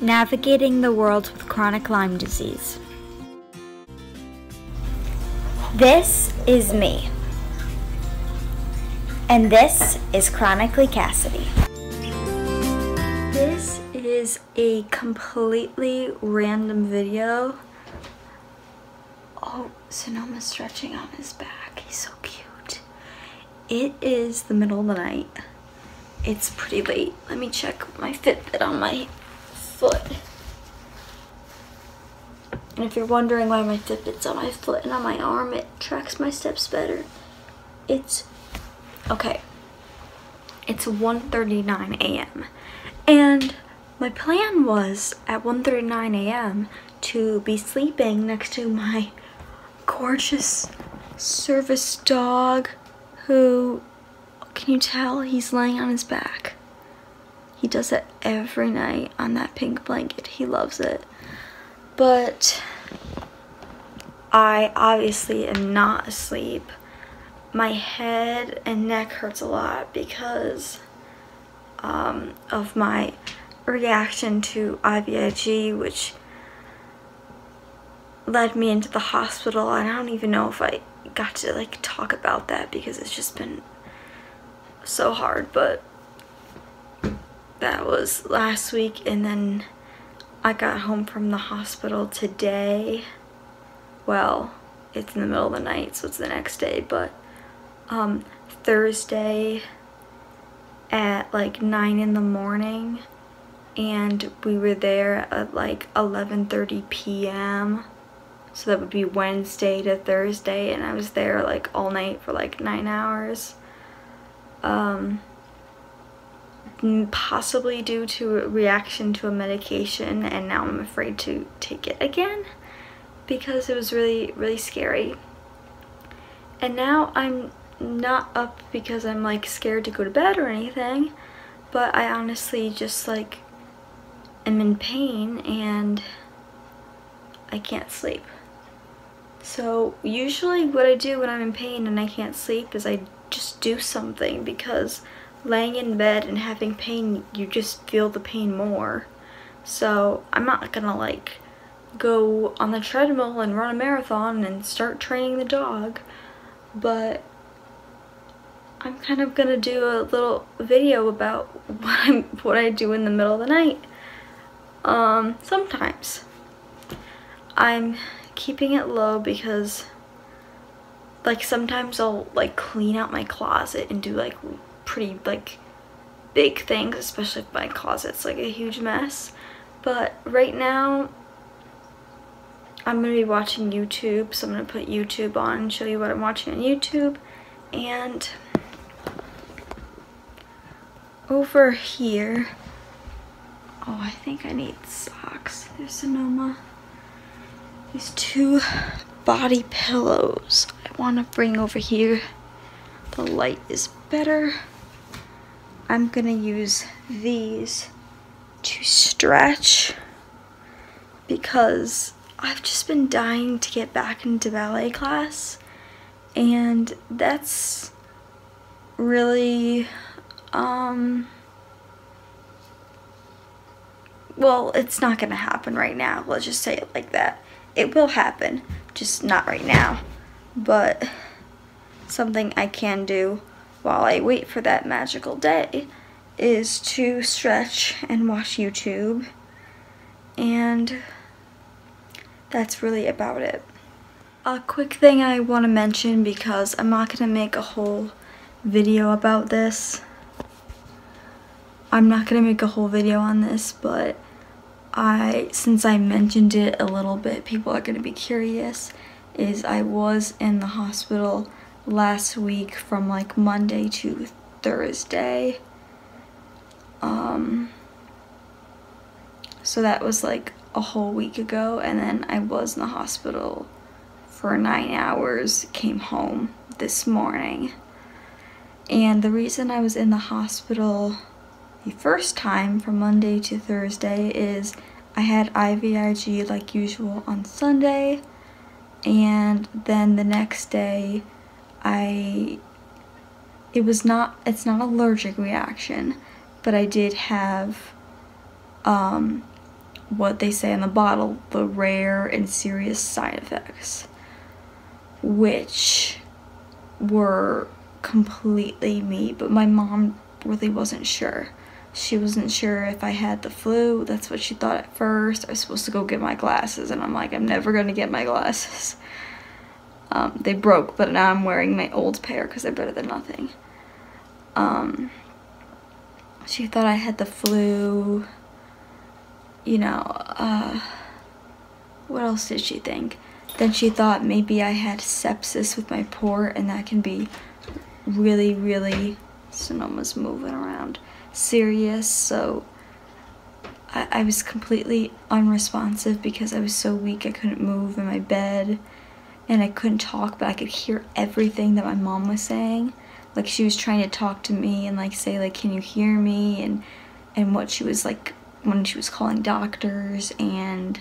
Navigating the world with chronic Lyme disease. This is me. And this is Chronically Cassidy. This is a completely random video. Oh, Sonoma's stretching on his back. He's so cute. It is the middle of the night. It's pretty late. Let me check my Fitbit on my foot. And if you're wondering why my Fitbit's on my foot and on my arm, it tracks my steps better. It's 1:39 a.m. and my plan was at 1:39 a.m. to be sleeping next to my gorgeous service dog who, can you tell, he's laying on his back. He does it every night on that pink blanket. He loves it. But I obviously am not asleep. My head and neck hurts a lot because of my reaction to IVIG, which led me into the hospital. And I don't even know if I got to talk about that because it's just been so hard, but that was last week, and then I got home from the hospital today. Well, it's in the middle of the night, so it's the next day, but Thursday at 9 in the morning, and we were there at 11:30 p.m. So that would be Wednesday to Thursday, and I was there all night for 9 hours. Possibly due to a reaction to a medication, and now I'm afraid to take it again because it was really, really scary. And now I'm not up because I'm scared to go to bed or anything, but I honestly just am in pain and I can't sleep. So usually what I do when I'm in pain and I can't sleep is I just do something, because laying in bed and having pain, you just feel the pain more. So I'm not gonna go on the treadmill and run a marathon and start training the dog, but I'm kind of gonna do a little video about what I do in the middle of the night. Sometimes I'm keeping it low because sometimes I'll clean out my closet and do pretty big things, especially if my closet's a huge mess. But right now I'm gonna be watching YouTube, so I'm gonna put YouTube on and show you what I'm watching on YouTube. And over here, oh, I think I need socks. There's Sonoma. These two body pillows I want to bring over here. The light is better. I'm gonna use these to stretch because I've just been dying to get back into ballet class, and that's really well, it's not gonna happen right now. Let's just say it like that. It will happen, just not right now, but something I can do while I wait for that magical day is to stretch and watch YouTube, and that's really about it. A quick thing I want to mention, because I'm not going to make a whole video about this. I'm not going to make a whole video on this, but since I mentioned it a little bit, people are going to be curious, is I was in the hospital last week from Monday to Thursday. So that was a whole week ago, and then I was in the hospital for 9 hours, came home this morning. And the reason I was in the hospital the first time from Monday to Thursday is I had IVIG like usual on Sunday, and then the next day it's not allergic reaction, but I did have what they say on the bottle, the rare and serious side effects, which were completely me, but my mom really wasn't sure. She wasn't sure if I had the flu. That's what she thought at first. I was supposed to go get my glasses, and I'm like, I'm never gonna get my glasses. They broke, but now I'm wearing my old pair because they're better than nothing. She thought I had the flu, you know, what else did she think? Then she thought maybe I had sepsis with my port, and that can be really, really, Sonoma's moving around, serious. So I was completely unresponsive because I was so weak I couldn't move in my bed, and I couldn't talk, but I could hear everything that my mom was saying. Like, she was trying to talk to me and like say like, can you hear me, and what she was like when she was calling doctors, and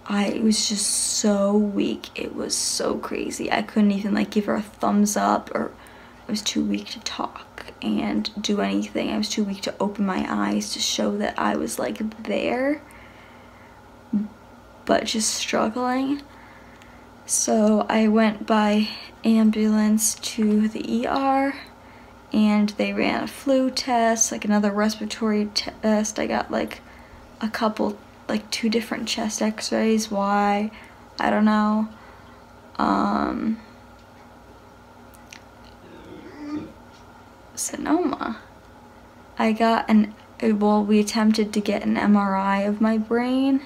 I was just so weak. It was so crazy. I couldn't even like give her a thumbs up, or I was too weak to talk and do anything. I was too weak to open my eyes to show that I was like there, but just struggling. So I went by ambulance to the ER, and they ran a flu test, like another respiratory test. I got like a couple, like 2 different chest x-rays. Why? I don't know. Sonoma. I got we attempted to get an MRI of my brain,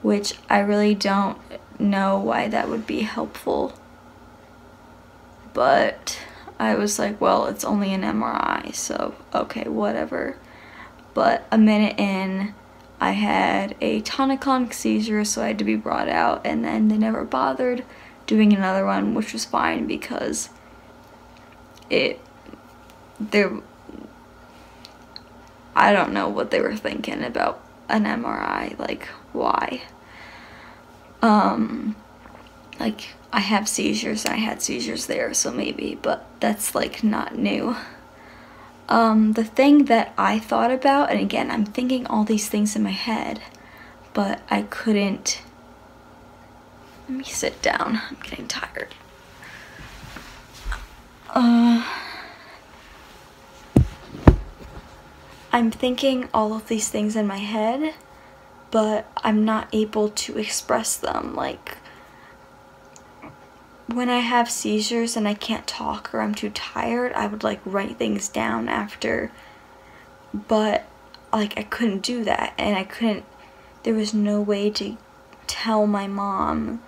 which I really don't know why that would be helpful. But I was like, well, it's only an MRI, so okay, whatever. But a minute in, I had a tonic-clonic seizure, so I had to be brought out, and then they never bothered doing another one, which was fine because I don't know what they were thinking about an MRI, like, why? Like, I have seizures, and I had seizures there, so maybe, but that's like not new. The thing that I thought about, and again, I'm thinking all these things in my head, but I couldn't. Let me sit down. I'm getting tired. I'm thinking all of these things in my head, but I'm not able to express them. Like, when I have seizures and I can't talk or I'm too tired, I would like write things down after, but like I couldn't do that, and there was no way to tell my mom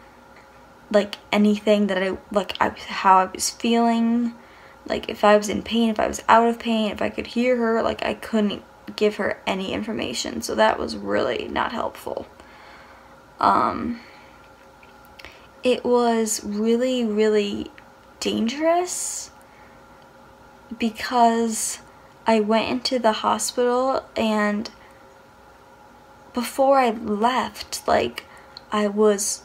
like anything that how I was feeling, like if I was in pain, if I was out of pain, if I could hear her, like I couldn't give her any information, so that was really not helpful. It was really, really dangerous because I went into the hospital, and before I left, like, I was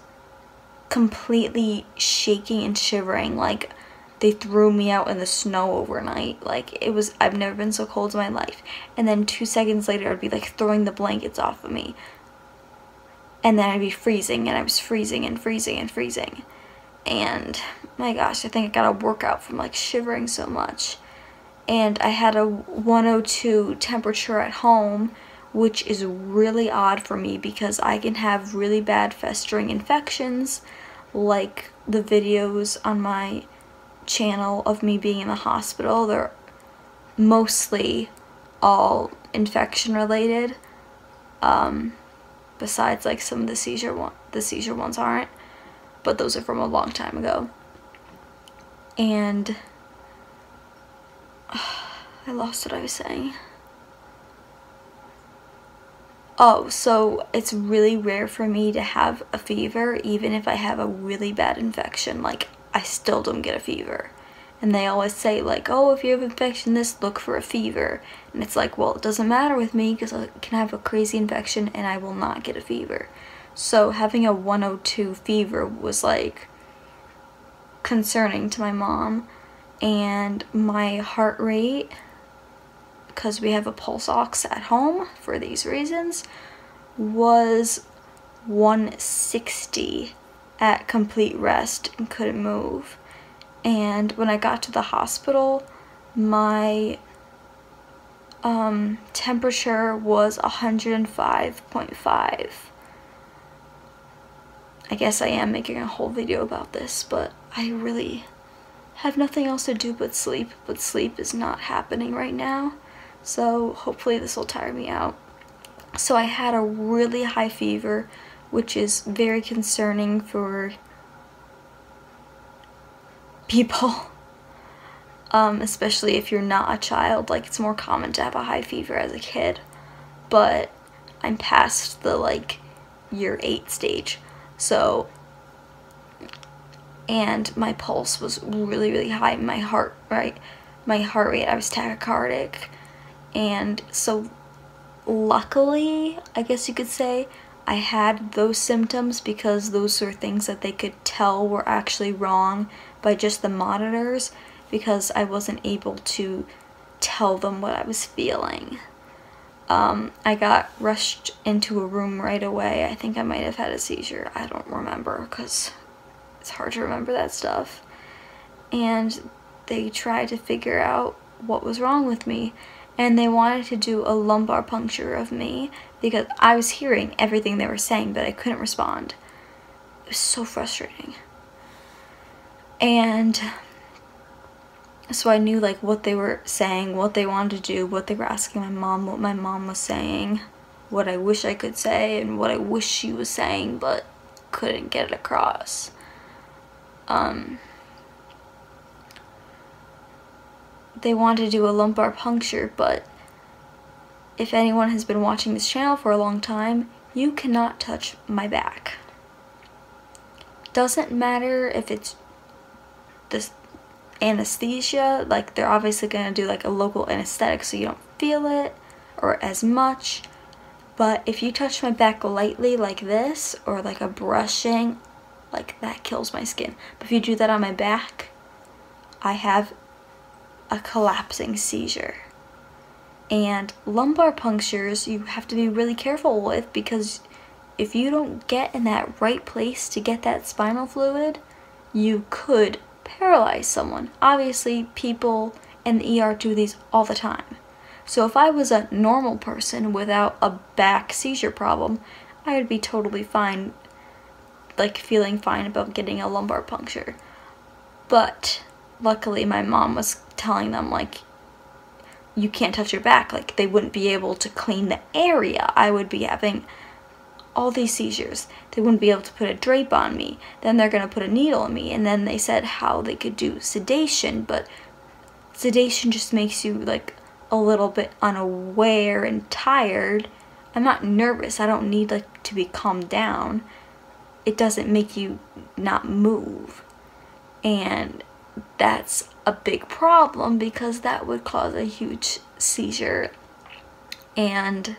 completely shaking and shivering. Like, they threw me out in the snow overnight. Like, I've never been so cold in my life. And then 2 seconds later, I'd be like throwing the blankets off of me. And then I'd be freezing, and I was freezing and freezing and freezing. And my gosh, I think I got a workout from like shivering so much. And I had a 102 temperature at home, which is really odd for me because I can have really bad festering infections, like the videos on my channel of me being in the hospital. They're mostly all infection related. Besides like some of the seizure ones aren't, but those are from a long time ago. And I lost what I was saying. Oh, so it's really rare for me to have a fever, even if I have a really bad infection. Like, I still don't get a fever. And they always say, like, oh, if you have infection this, look for a fever. And it's like, well, it doesn't matter with me because I can have a crazy infection and I will not get a fever. So having a 102 fever was, like, concerning to my mom. And my heart rate because we have a pulse ox at home for these reasons, was 160 at complete rest and couldn't move. And when I got to the hospital, my temperature was 105.5. I guess I am making a whole video about this, but I really have nothing else to do but sleep is not happening right now, so hopefully this will tire me out. So I had a really high fever, which is very concerning for people, especially if you're not a child. Like, it's more common to have a high fever as a kid, but I'm past the like year 8 stage, so, and my pulse was really high, my heart rate, I was tachycardic, and so luckily, I guess you could say, I had those symptoms because those were things that they could tell were actually wrong by just the monitors, because I wasn't able to tell them what I was feeling. I got rushed into a room right away. I think I might have had a seizure. I don't remember because it's hard to remember that stuff. And they tried to figure out what was wrong with me, and they wanted to do a lumbar puncture of me because I was hearing everything they were saying, but I couldn't respond. It was so frustrating. And so I knew like what they were saying, what they wanted to do, what they were asking my mom, what my mom was saying, what I wish I could say, and what I wish she was saying, but couldn't get it across. They wanted to do a lumbar puncture, but if anyone has been watching this channel for a long time, you cannot touch my back. Doesn't matter if it's this anesthesia, like they're obviously gonna do like a local anesthetic so you don't feel it or as much, but if you touch my back lightly like this, or like a brushing, like that kills my skin. But if you do that on my back, I have a collapsing seizure. And lumbar punctures you have to be really careful with, because if you don't get in that right place to get that spinal fluid, you could paralyze someone. Obviously, people in the ER do these all the time. So if I was a normal person without a back seizure problem, I would be totally fine, like feeling fine about getting a lumbar puncture. But luckily my mom was telling them like, you can't touch your back, like they wouldn't be able to clean the area. I would be having all these seizures. They wouldn't be able to put a drape on me. Then they're gonna put a needle in me, and then they said how they could do sedation, but sedation just makes you like a little bit unaware and tired. I'm not nervous. I don't need like to be calmed down. It doesn't make you not move. And that's a big problem because that would cause a huge seizure. And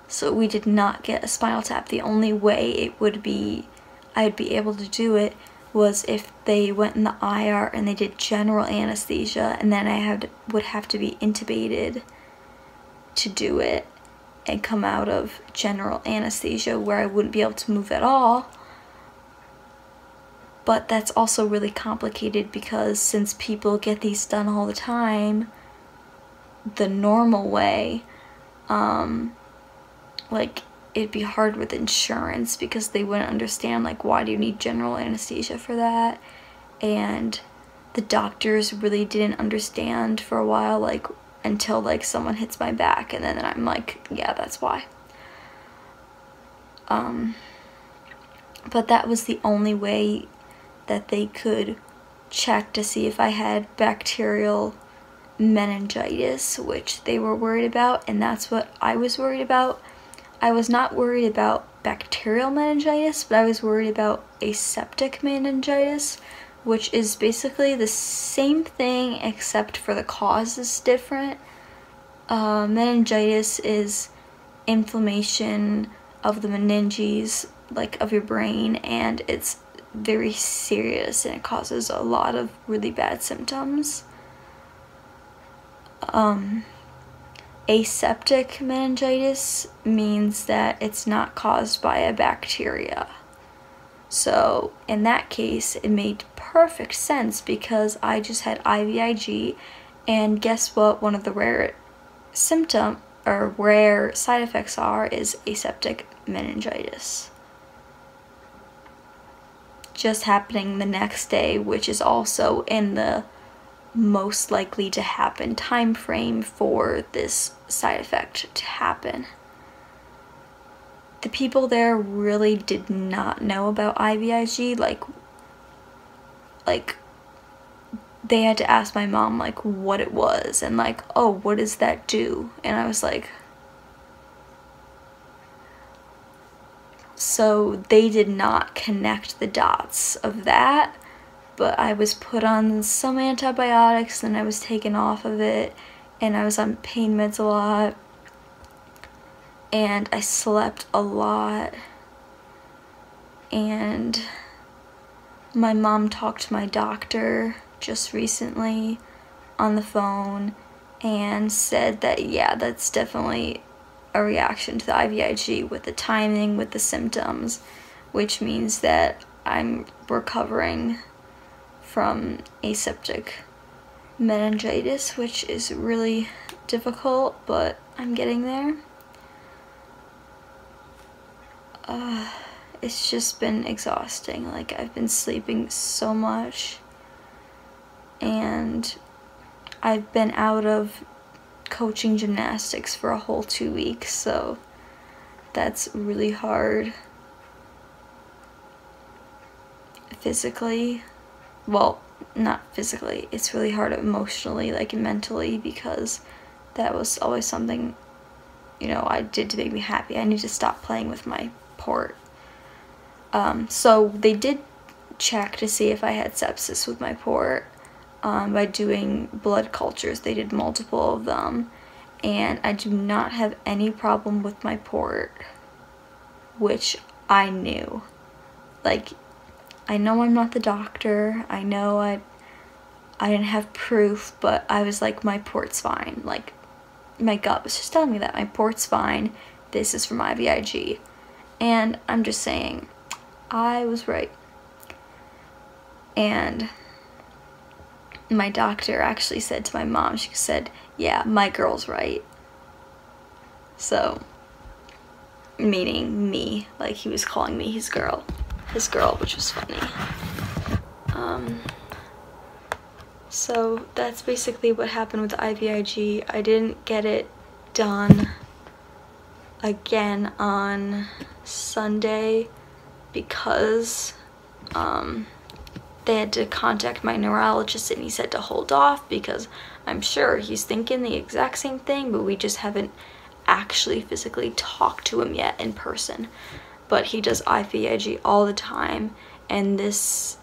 so we did not get a spinal tap. The only way it would be, I'd be able to do it, was if they went in the IR and they did general anesthesia, and then I would have to be intubated to do it and come out of general anesthesia where I wouldn't be able to move at all. But that's also really complicated because since people get these done all the time, the normal way, like it'd be hard with insurance because they wouldn't understand like, why do you need general anesthesia for that? And the doctors really didn't understand for a while, like until like someone hits my back, and then I'm like, yeah, that's why. But that was the only way that they could check to see if I had bacterial meningitis, which they were worried about, and that's what I was worried about. I was not worried about bacterial meningitis, but I was worried about aseptic meningitis, which is basically the same thing except for the cause is different. Meningitis is inflammation of the meninges, like of your brain, and it's very serious and it causes a lot of really bad symptoms. aseptic meningitis means that it's not caused by a bacteria. So in that case, it made perfect sense because I just had IVIG, and guess what one of the rare side effects is aseptic meningitis. Just happening the next day, which is also in the most likely to happen time frame for this side effect to happen. The people there really did not know about IVIG, like they had to ask my mom like what it was and like, oh, what does that do? And I was like, so they did not connect the dots of that, but I was put on some antibiotics and I was taken off of it, and I was on pain meds a lot, and I slept a lot, and my mom talked to my doctor just recently on the phone and said that yeah, that's definitely a reaction to the IVIG with the timing, with the symptoms, which means that I'm recovering from aseptic meningitis, which is really difficult, but I'm getting there. It's just been exhausting. Like, I've been sleeping so much, and I've been out of coaching gymnastics for a whole 2 weeks, so that's really hard physically. Well, not physically, it's really hard emotionally, like mentally, because that was always something, you know, I did to make me happy. I need to stop playing with my port. So they did check to see if I had sepsis with my port by doing blood cultures. They did multiple of them, and I do not have any problem with my port, which I knew. Like, I know I'm not the doctor, I know I didn't have proof, but I was like, my port's fine. Like, my gut was just telling me that my port's fine, this is from IVIG. And I'm just saying, I was right. And my doctor actually said to my mom, she said, yeah, my girl's right. So, meaning me, like he was calling me his girl, which was funny. So that's basically what happened with the IVIG. I didn't get it done again on Sunday because they had to contact my neurologist, and he said to hold off because I'm sure he's thinking the exact same thing, but we just haven't actually physically talked to him yet in person. But he does IVIG all the time, and this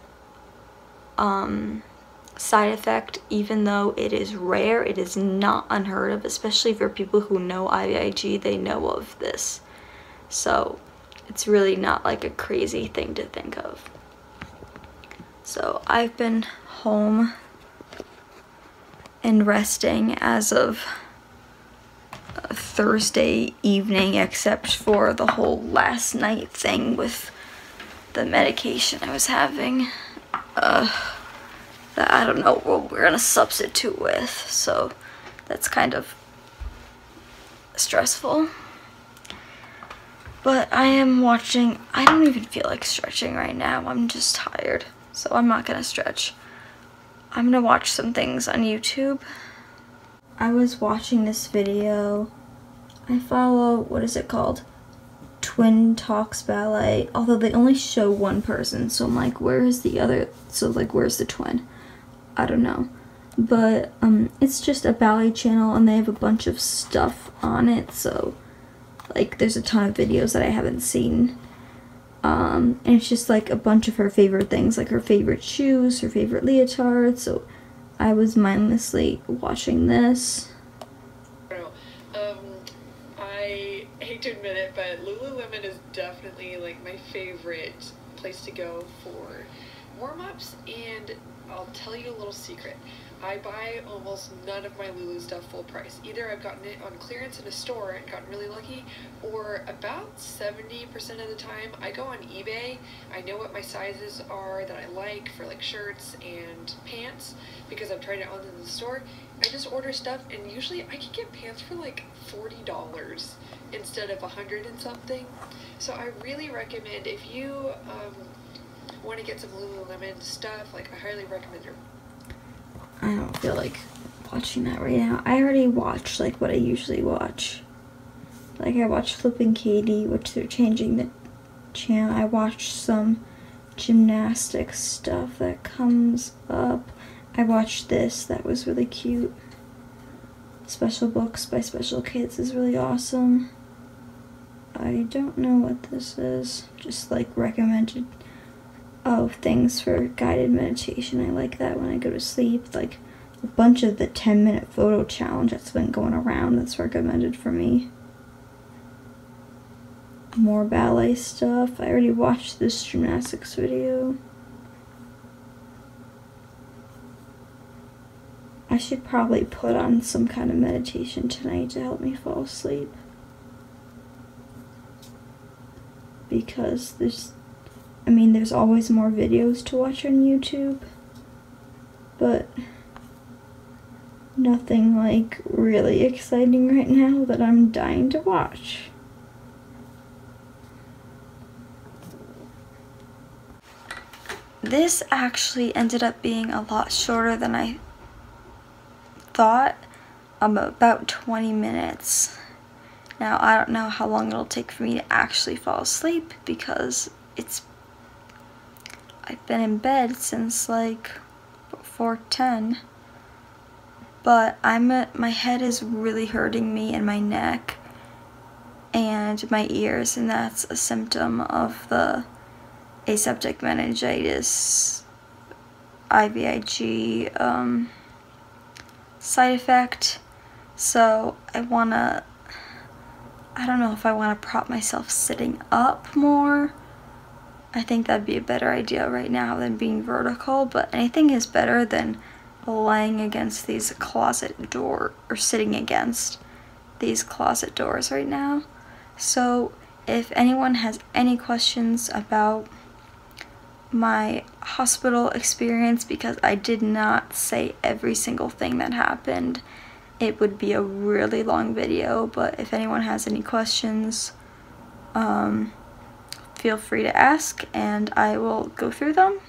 side effect, even though it is rare, it is not unheard of, especially for people who know IVIG. They know of this, so it's really not like a crazy thing to think of. So I've been home and resting as of Thursday evening, except for the whole last night thing with the medication I was having that I don't know what we're gonna substitute with, so that's kind of stressful. But I am watching, I don't even feel like stretching right now, I'm just tired, so I'm not gonna stretch. I'm gonna watch some things on YouTube. I was watching this video. I follow, what is it called? Twin Talks Ballet, although they only show one person, so I'm like, where is the other? So like, where's the twin? I don't know. But it's just a ballet channel, and they have a bunch of stuff on it, so like there's a ton of videos that I haven't seen. And it's just like a bunch of her favorite things, like her favorite shoes, her favorite leotard, so I was mindlessly watching this. I hate to admit it, but Lululemon is definitely like my favorite place to go for warm-ups, and I'll tell you a little secret. I buy almost none of my Lulu stuff full price. Either I've gotten it on clearance in a store and gotten really lucky, or about 70% of the time I go on eBay. I know what my sizes are that I like for like shirts and pants because I've tried it on in the store. I just order stuff, and usually I can get pants for like $40 instead of $100 and something. So I really recommend, if you want to get some Lululemon stuff, like I highly recommend your. I don't feel like watching that right now. I already watched like what I usually watch. Like I watched Flippin' Katie, which they're changing the channel. I watched some gymnastics stuff that comes up. I watched this, that was really cute. Special Books by Special Kids is really awesome. I don't know what this is, just like recommended things for guided meditation. I like that when I go to sleep. Like a bunch of the 10-minute photo challenge that's been going around, that's recommended for me. More ballet stuff. I already watched this gymnastics video. I should probably put on some kind of meditation tonight to help me fall asleep. Because there's always more videos to watch on YouTube, but nothing like really exciting right now that I'm dying to watch. This actually ended up being a lot shorter than I thought, about 20 minutes. Now I don't know how long it'll take for me to actually fall asleep because I've been in bed since like 4:10, but my head is really hurting me, and my neck and my ears, and that's a symptom of the aseptic meningitis IVIG side effect. So I don't know if I want to prop myself sitting up more. I think that'd be a better idea right now than being vertical, but anything is better than lying against these closet door, or sitting against these closet doors right now. So if anyone has any questions about my hospital experience, because I did not say every single thing that happened, it would be a really long video, but if anyone has any questions, feel free to ask and I will go through them.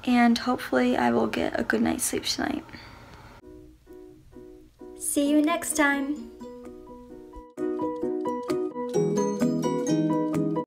And hopefully I will get a good night's sleep tonight. See you next time!